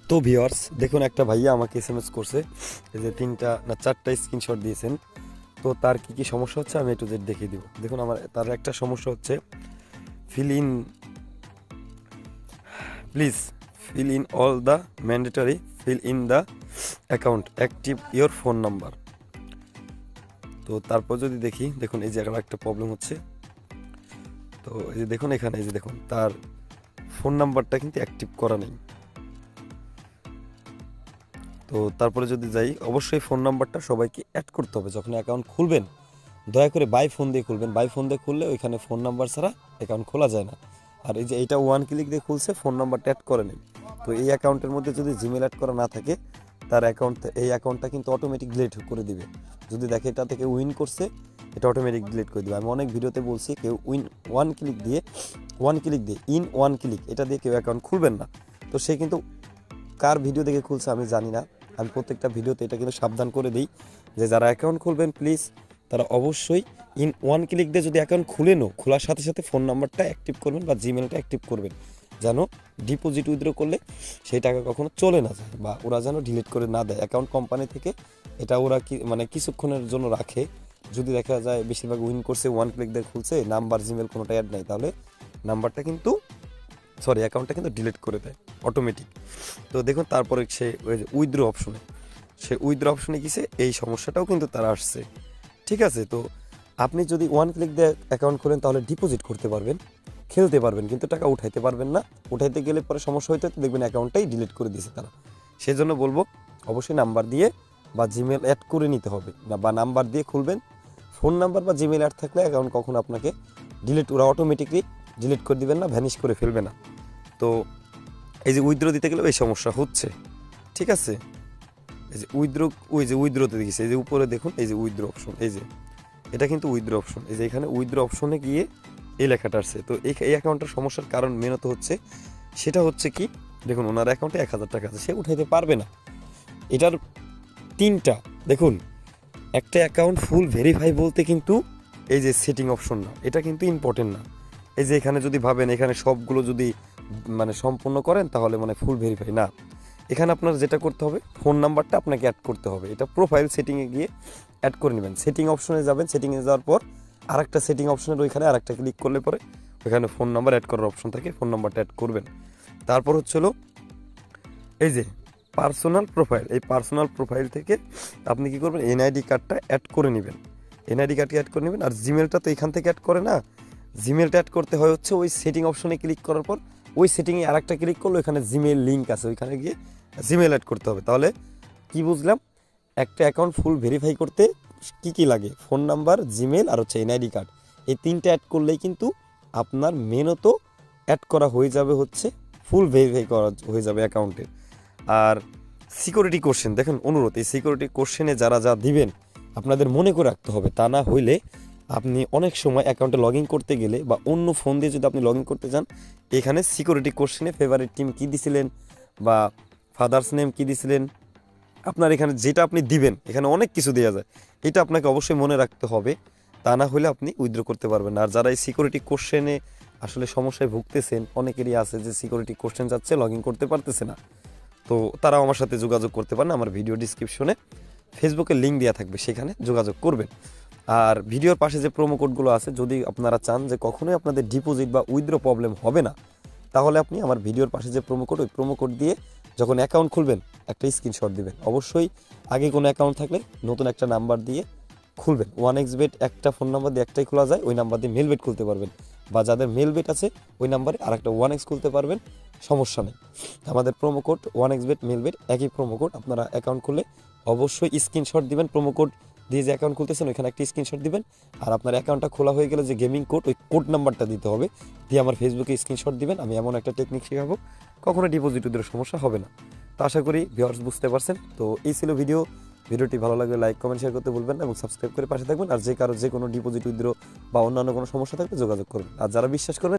তো ভিউয়ার্স দেখুন, একটা ভাইয়া আমাকে এসএমএস করছে, এই যে 3টা না 4টা স্ক্রিনশট দিয়েছেন। তো তার কি কি সমস্যা হচ্ছে আমি একটু জেড দেখিয়ে দিব। দেখুন, আমার তার একটা সমস্যা হচ্ছে, fill in please fill in all the mandatory fill in the account active your phone number. তো তারপর যদি দেখি, দেখুন এই জায়গাটা একটা প্রবলেম হচ্ছে। তো এই যে দেখুন এখানে, এই যে দেখুন তার ফোন নাম্বারটা কিন্তু অ্যাক্টিভ করা নেই। তো তারপরে যদি যাই, অবশ্যই ফোন নাম্বারটা সবাইকে অ্যাড করতে হবে যখন অ্যাকাউন্ট খুলবেন। দয়া করে বাই ফোন দিয়ে খুলবেন। বাই ফোন দিয়ে খুললে ওইখানে ফোন নাম্বার ছাড়া অ্যাকাউন্ট খোলা যায় না। আর এই যে এইটা ওয়ান ক্লিক দিয়ে খুলছে, ফোন নাম্বারটা অ্যাড করে নেই। তো এই অ্যাকাউন্টের মধ্যে যদি জিমেল অ্যাড করা না থাকে, তার এই অ্যাকাউন্টটা কিন্তু অটোমেটিক ডিলিট করে দিবে। যদি দেখে এটা থেকে উইন করছে, এটা অটোমেটিক ডিলিট করে দিবে। আমি অনেক ভিডিওতে বলছি, কেউ ওয়ান ক্লিক দিয়ে ইন ওয়ান ক্লিক এটা দিয়ে কেউ অ্যাকাউন্ট খুলবেন না। তো সে কিন্তু কার ভিডিও দেখে খুলছে আমি জানি না। আমি প্রত্যেকটা ভিডিওতে এটা কিন্তু সাবধান করে দিই যে যারা অ্যাকাউন্ট খুলবেন প্লিজ তারা অবশ্যই ইন ওয়ান ক্লিক দিয়ে যদি অ্যাকাউন্ট খুলেনও, খোলার সাথে সাথে ফোন নাম্বারটা অ্যাক্টিভ করবেন বা জিমেলটা অ্যাক্টিভ করবেন, যেন ডিপোজিট উইথড্র করলে সেই টাকা কখনো চলে না যায় বা ওরা যেন ডিলিট করে না দেয় অ্যাকাউন্ট কোম্পানি থেকে। এটা ওরা কিছুক্ষণের জন্য রাখে। যদি দেখা যায় বেশিরভাগ উইন করছে, ওয়ান ক্লিক দিয়ে খুলছে, নাম্বার জিমেল কোনোটা অ্যাড নাই, তাহলে নাম্বারটা অ্যাকাউন্টটা কিন্তু ডিলিট করে দেয় অটোমেটিক। তো দেখুন তারপরে সে ওই যে উইথড্র অপশনে গেছে, এই সমস্যাটাও কিন্তু তার আসছে। ঠিক আছে, তো আপনি যদি ওয়ান ক্লিক দিয়ে অ্যাকাউন্ট খোলেন তাহলে ডিপোজিট করতে পারবেন, খেলতে পারবেন, কিন্তু টাকা উঠাইতে পারবেন না। উঠাইতে গেলে পরে সমস্যা হইতে দেখবেন অ্যাকাউন্টটাই ডিলিট করে দিয়েছে তারা। সেজন্য বলবো অবশ্যই নাম্বার দিয়ে বা জিমেল অ্যাড করে নিতে হবে না, বা নাম্বার দিয়ে খুলবেন। ফোন নাম্বার বা জিমেল অ্যাড থাকলে অ্যাকাউন্ট কখনো আপনাকে ওরা অটোমেটিকলি ডিলিট করে দিবেন না, ভ্যানিশ করে ফেলবে না। তো এই যে উইথড্র দিতে গেলেও এই সমস্যা হচ্ছে। ঠিক আছে, এই যে উইথড্রতে দেখেছি, এই যে উপরে দেখুন, এই যে উইথড্র অপশন, এই যে এটা কিন্তু উইথড্র অপশন, এই যে এখানে উইথড্র অপশনে গিয়ে এই লেখাটা আসছে। তো এই অ্যাকাউন্টের সমস্যার কারণ মেনত হচ্ছে, সেটা হচ্ছে কি, দেখুন ওনার অ্যাকাউন্টে 1000 টাকা আছে, সে উঠাইতে পারবে না। এটার 3টা দেখুন, একটা অ্যাকাউন্ট ফুল ভেরিফাই বলতে কিন্তু এই যে সেটিং অপশন না, এটা কিন্তু ইম্পর্টেন্ট না। এই যে এখানে যদি ভাবেন এখানে সবগুলো যদি সম্পূর্ণ করেন তাহলে ফুল ভেরিফাই না। এখানে আপনার যেটা করতে হবে, ফোন নাম্বারটা আপনাকে অ্যাড করতে হবে। এটা প্রোফাইল সেটিংয়ে গিয়ে অ্যাড করে নেবেন। সেটিং অপশনে যাবেন, সেটিংয়ে যাওয়ার পর আরেকটা সেটিং অপশনের ওইখানে আরেকটা ক্লিক করলে পরে ওইখানে ফোন নাম্বার অ্যাড করার অপশন থাকে, ফোন নাম্বারটা অ্যাড করবেন। তারপর হলো এই যে পার্সোনাল প্রোফাইল, এই পার্সোনাল প্রোফাইল থেকে আপনি কি করবেন, এনআইডি কার্ডটা অ্যাড করে নেবেন। এনআইডি কার্ডটি অ্যাড করে নেবেন। আর জিমেলটা তো এখান থেকে অ্যাড করে না, জিমেলটা অ্যাড করতে হয় হচ্ছে ওই সেটিং অপশনে ক্লিক করার পর ওই সেটিংয়ে আরেকটা ক্লিক করলে ওইখানে জিমেল লিঙ্ক আছে, ওইখানে গিয়ে জিমেল অ্যাড করতে হবে। তাহলে কি বুঝলাম, একটা অ্যাকাউন্ট ফুল ভেরিফাই করতে কি লাগে, ফোন নাম্বার, জিমেল আর এনআইডি কার্ড, এই 3টা অ্যাড করলেই কিন্তু আপনার মেনত অ্যাড করা হয়ে যাবে, ফুল ভেরিফাই করা হয়ে যাবে অ্যাকাউন্টের। আর সিকিউরিটি কোশ্চেন দেখুন, অনুরোধ, এই সিকিউরিটি কোশ্চেনে যারা যা দিবেন আপনাদের মনে করে রাখতে হবে। তা না হইলে আপনি অনেক সময় অ্যাকাউন্টে লগ ইন করতে গেলে বা অন্য ফোন দিয়ে যদি আপনি লগ ইন করতে যান, এখানে সিকিউরিটি কোশ্চেনে ফেভারিট টিম কী দিছিলেন বা ফাদার্স নেম কী দিছিলেন, আপনার এখানে যেটা আপনি দিবেন, এখানে অনেক কিছু দেওয়া যায়, এটা আপনাকে অবশ্যই মনে রাখতে হবে। তা না হলে আপনি উইথড্র করতে পারবেন না। আর যারা এই সিকিউরিটি কোশ্চেনে আসলে সমস্যায় ভুগতেছেন, অনেকেরই আছে যে সিকিউরিটি কোশ্চেন যাচ্ছে, লগ ইন করতে পারতেছে না, তো তারাও আমার সাথে যোগাযোগ করতে পারেন। আমার ভিডিও ডিসক্রিপশনে ফেসবুকের লিঙ্ক দেওয়া থাকবে, সেখানে যোগাযোগ করবেন। আর ভিডিওর পাশে যে প্রোমো কোডগুলো আছে, যদি আপনারা চান যে কখনোই আপনাদের ডিপোজিট বা উইথড্র প্রবলেম হবে না, তাহলে আপনি আমার ভিডিওর পাশে যে প্রোমো কোড, ওই প্রোমো কোড দিয়ে যখন অ্যাকাউন্ট খুলবেন একটা স্ক্রিনশট দিবেন। অবশ্যই আগে কোনো অ্যাকাউন্ট থাকলে নতুন একটা নাম্বার দিয়ে খুলবেন। 1xBet একটা ফোন নাম্বার দিয়ে একটাই খোলা যায়, ওই নাম্বার দিয়ে মেলবেট খুলতে পারবেন, বা যাদের মেলবেট আছে ওই নাম্বারে আরেকটা 1x খুলতে পারবেন, সমস্যা নেই। আমাদের প্রোমো কোড 1xBet মেলবেট একই প্রোমো কোড। আপনারা অ্যাকাউন্ট খুললে অবশ্যই স্ক্রিনশট দিবেন, প্রোমো কোড দিয়ে যে অ্যাকাউন্ট খুলতেছেন ওইখানে একটা স্ক্রিনশট দিবেন। আর আপনার অ্যাকাউন্টটা খোলা হয়ে গেলে যে গেমিং কোড, ওই কোড নাম্বারটা দিতে হবে, দিয়ে আমার ফেসবুকে স্ক্রিনশট দিবেন। আমি এমন একটা টেকনিক শেখাবো, কখনো ডিপোজিট উইথড্র সমস্যা হবে না। তো আশা করি ভিউয়ার্স বুঝতে পারছেন। তো এই ছিল ভিডিওটি ভালো লাগলে লাইক, কমেন্ট, শেয়ার করতে ভুলবেন না এবং সাবস্ক্রাইব করে পাশে থাকবেন। আর যে কারো যে কোনো ডিপোজিট উইথড্র বা অন্যান্য কোনো সমস্যা থাকলে যোগাযোগ করবেন। আর যারা বিশ্বাস করবেন